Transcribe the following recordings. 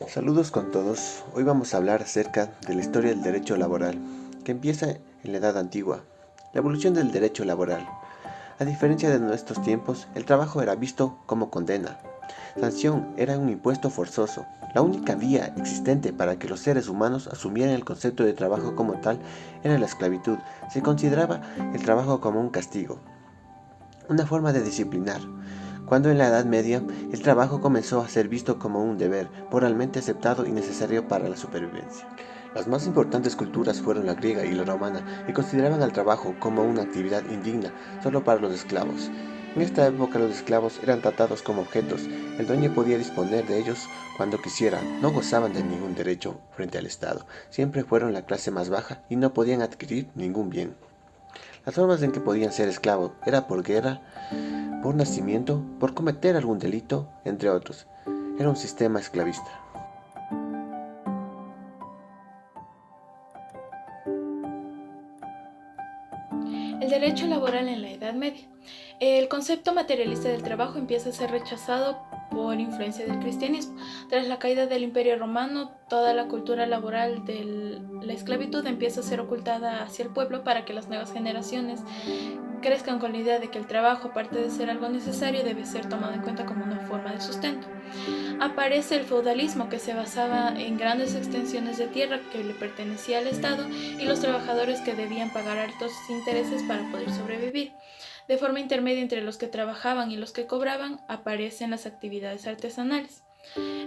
Saludos con todos. Hoy vamos a hablar acerca de la historia del derecho laboral, que empieza en la Edad Antigua. La evolución del derecho laboral. A diferencia de nuestros tiempos, el trabajo era visto como condena. Sanción era un impuesto forzoso. La única vía existente para que los seres humanos asumieran el concepto de trabajo como tal era la esclavitud. Se consideraba el trabajo como un castigo, una forma de disciplinar. Cuando en la Edad Media el trabajo comenzó a ser visto como un deber moralmente aceptado y necesario para la supervivencia. Las más importantes culturas fueron la griega y la romana, que consideraban al trabajo como una actividad indigna solo para los esclavos. En esta época los esclavos eran tratados como objetos, el dueño podía disponer de ellos cuando quisiera, no gozaban de ningún derecho frente al Estado, siempre fueron la clase más baja y no podían adquirir ningún bien. Las formas en que podían ser esclavos era por guerra, por nacimiento, por cometer algún delito, entre otros. Era un sistema esclavista. El derecho laboral en la Edad Media. El concepto materialista del trabajo empieza a ser rechazado por influencia del cristianismo. Tras la caída del Imperio Romano, toda la cultura laboral de la esclavitud empieza a ser ocultada hacia el pueblo para que las nuevas generaciones crezcan con la idea de que el trabajo, aparte de ser algo necesario, debe ser tomado en cuenta como una forma de sustento. Aparece el feudalismo, que se basaba en grandes extensiones de tierra que le pertenecía al Estado y los trabajadores que debían pagar altos intereses para poder sobrevivir. De forma intermedia entre los que trabajaban y los que cobraban aparecen las actividades artesanales.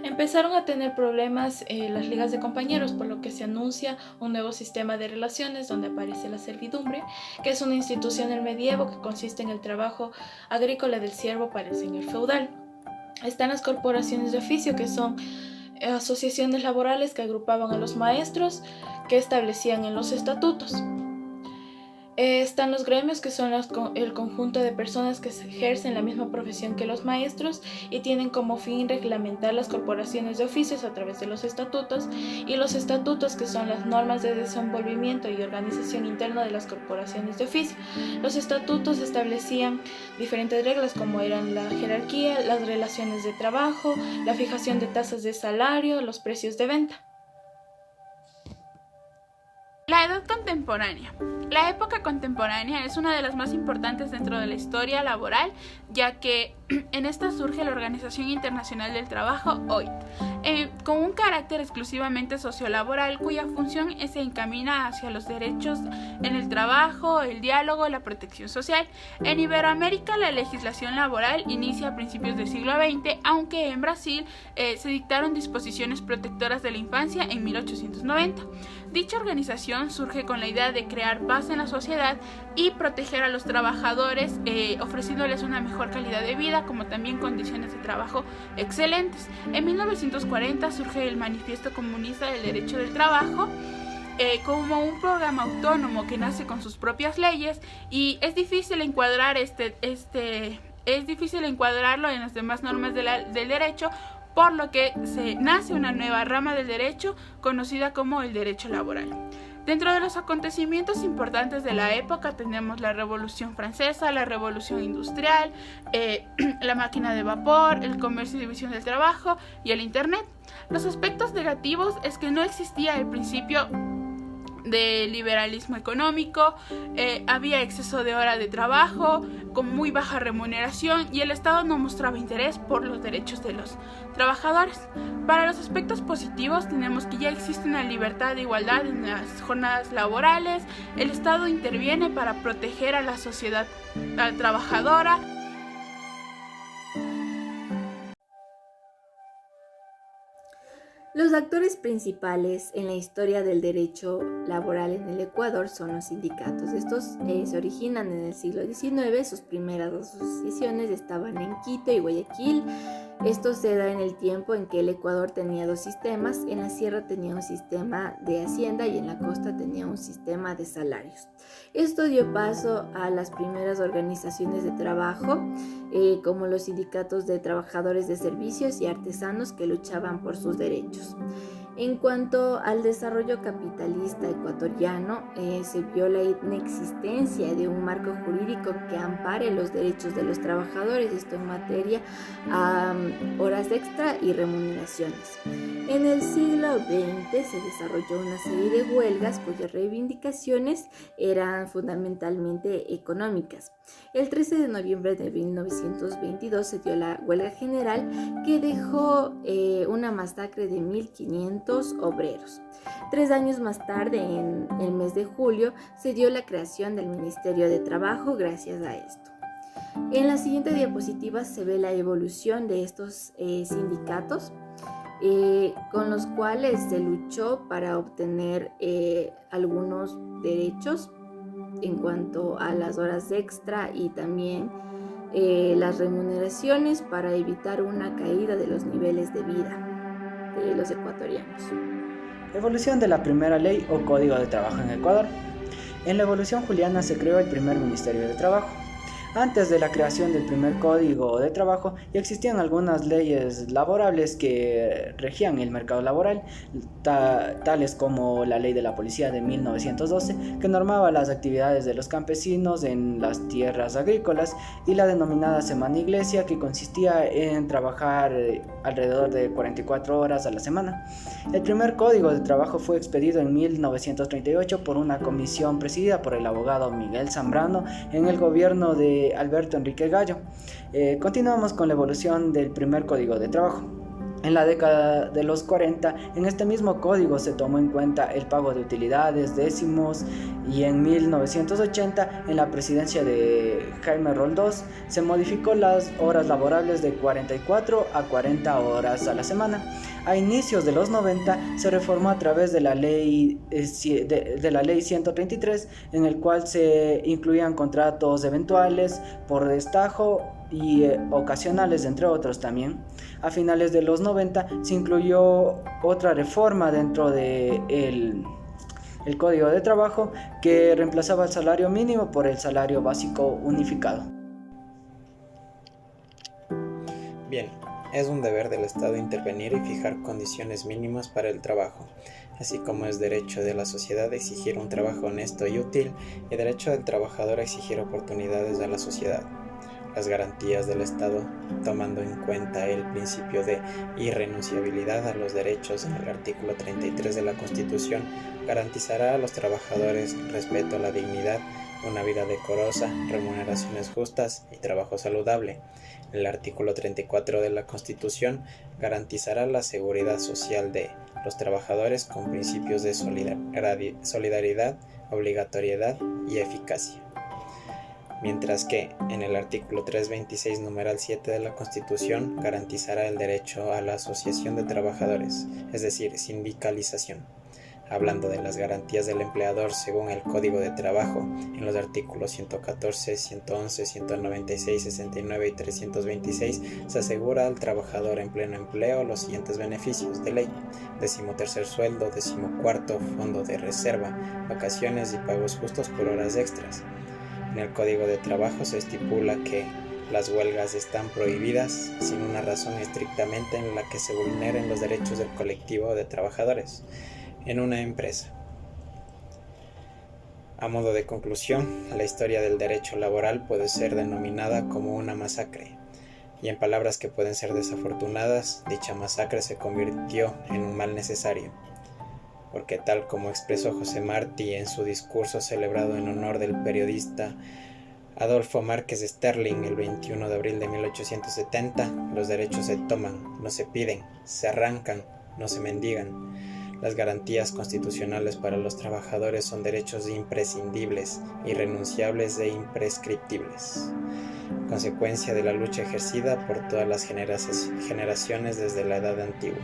Empezaron a tener problemas las ligas de compañeros, por lo que se anuncia un nuevo sistema de relaciones donde aparece la servidumbre, que es una institución del medievo que consiste en el trabajo agrícola del siervo para el señor feudal. Están las corporaciones de oficio, que son asociaciones laborales que agrupaban a los maestros, que establecían en los estatutos. Están los gremios, que son el conjunto de personas que ejercen la misma profesión que los maestros y tienen como fin reglamentar las corporaciones de oficios a través de los estatutos, y los estatutos, que son las normas de desenvolvimiento y organización interna de las corporaciones de oficio. Los estatutos establecían diferentes reglas como eran la jerarquía, las relaciones de trabajo, la fijación de tasas de salario, los precios de venta. La edad contemporánea. La época contemporánea es una de las más importantes dentro de la historia laboral, ya que en esta surge la Organización Internacional del Trabajo, OIT, con un carácter exclusivamente sociolaboral, cuya función se encamina hacia los derechos en el trabajo, el diálogo, la protección social. En Iberoamérica la legislación laboral inicia a principios del siglo XX, aunque en Brasil se dictaron disposiciones protectoras de la infancia en 1890. Dicha organización surge con la idea de crear paz en la sociedad y proteger a los trabajadores, ofreciéndoles una mejor calidad de vida, como también condiciones de trabajo excelentes. En 1940 surge el Manifiesto Comunista del Derecho del Trabajo, como un programa autónomo que nace con sus propias leyes, y es difícil encuadrar es difícil encuadrarlo en las demás normas del derecho, por lo que se nace una nueva rama del derecho conocida como el derecho laboral. Dentro de los acontecimientos importantes de la época tenemos la Revolución Francesa, la Revolución Industrial, la máquina de vapor, el comercio y división del trabajo y el Internet. Los aspectos negativos es que no existía el principio de liberalismo económico, había exceso de hora de trabajo con muy baja remuneración y el Estado no mostraba interés por los derechos de los trabajadores. Para los aspectos positivos tenemos que ya existe una libertad de igualdad en las jornadas laborales, el Estado interviene para proteger a la sociedad trabajadora. Los actores principales en la historia del derecho laboral en el Ecuador son los sindicatos. Estos se originan en el siglo XIX, sus primeras asociaciones estaban en Quito y Guayaquil. Esto se da en el tiempo en que el Ecuador tenía dos sistemas, en la sierra tenía un sistema de hacienda y en la costa tenía un sistema de salarios. Esto dio paso a las primeras organizaciones de trabajo, como los sindicatos de trabajadores de servicios y artesanos que luchaban por sus derechos. En cuanto al desarrollo capitalista ecuatoriano, se vio la inexistencia de un marco jurídico que ampare los derechos de los trabajadores, esto en materia a horas extra y remuneraciones. En el siglo XX se desarrolló una serie de huelgas cuyas reivindicaciones eran fundamentalmente económicas. El 13 de noviembre de 1922 se dio la huelga general que dejó una masacre de 1.500 obreros. 3 años más tarde, en el mes de julio, se dio la creación del Ministerio de Trabajo gracias a esto. En la siguiente diapositiva se ve la evolución de estos sindicatos con los cuales se luchó para obtener algunos derechos en cuanto a las horas extra y también las remuneraciones para evitar una caída de los niveles de vida de los ecuatorianos. Evolución de la primera ley o Código de Trabajo en Ecuador. En la evolución juliana se creó el primer Ministerio de Trabajo. Antes de la creación del primer Código de Trabajo ya existían algunas leyes laborables que regían el mercado laboral, tales como la Ley de la Policía de 1912, que normaba las actividades de los campesinos en las tierras agrícolas, y la denominada Semana Iglesia, que consistía en trabajar alrededor de 44 horas a la semana. El primer Código de Trabajo fue expedido en 1938 por una comisión presidida por el abogado Miguel Zambrano en el gobierno de Alberto Enrique Gallo. Continuamos con la evolución del primer Código de Trabajo. En la década de los 40, en este mismo código se tomó en cuenta el pago de utilidades, décimos, y en 1980, en la presidencia de Jaime Roldós, se modificó las horas laborables de 44 a 40 horas a la semana. A inicios de los 90 se reformó a través de la ley 133, en el cual se incluían contratos eventuales, por destajo y ocasionales, entre otros también. A finales de los 90 se incluyó otra reforma dentro de el Código de Trabajo que reemplazaba el salario mínimo por el salario básico unificado. Bien, es un deber del Estado intervenir y fijar condiciones mínimas para el trabajo, así como es derecho de la sociedad exigir un trabajo honesto y útil, y derecho del trabajador a exigir oportunidades a la sociedad. Las garantías del Estado, tomando en cuenta el principio de irrenunciabilidad a los derechos en el artículo 33 de la Constitución, garantizará a los trabajadores respeto a la dignidad, una vida decorosa, remuneraciones justas y trabajo saludable. El artículo 34 de la Constitución garantizará la seguridad social de los trabajadores con principios de solidaridad, obligatoriedad y eficacia. Mientras que en el artículo 326, numeral 7 de la Constitución, garantizará el derecho a la asociación de trabajadores, es decir, sindicalización. Hablando de las garantías del empleador según el Código de Trabajo, en los artículos 114, 111, 196, 69 y 326, se asegura al trabajador en pleno empleo los siguientes beneficios de ley: 13º sueldo, 14º fondo de reserva, vacaciones y pagos justos por horas extras. En el Código de Trabajo se estipula que las huelgas están prohibidas sin una razón estrictamente en la que se vulneren los derechos del colectivo de trabajadores en una empresa. A modo de conclusión, la historia del derecho laboral puede ser denominada como una masacre, y en palabras que pueden ser desafortunadas, dicha masacre se convirtió en un mal necesario, porque tal como expresó José Martí en su discurso celebrado en honor del periodista Adolfo Márquez Sterling el 21 de abril de 1870, los derechos se toman, no se piden, se arrancan, no se mendigan. Las garantías constitucionales para los trabajadores son derechos imprescindibles, irrenunciables e imprescriptibles, consecuencia de la lucha ejercida por todas las generaciones desde la Edad Antigua.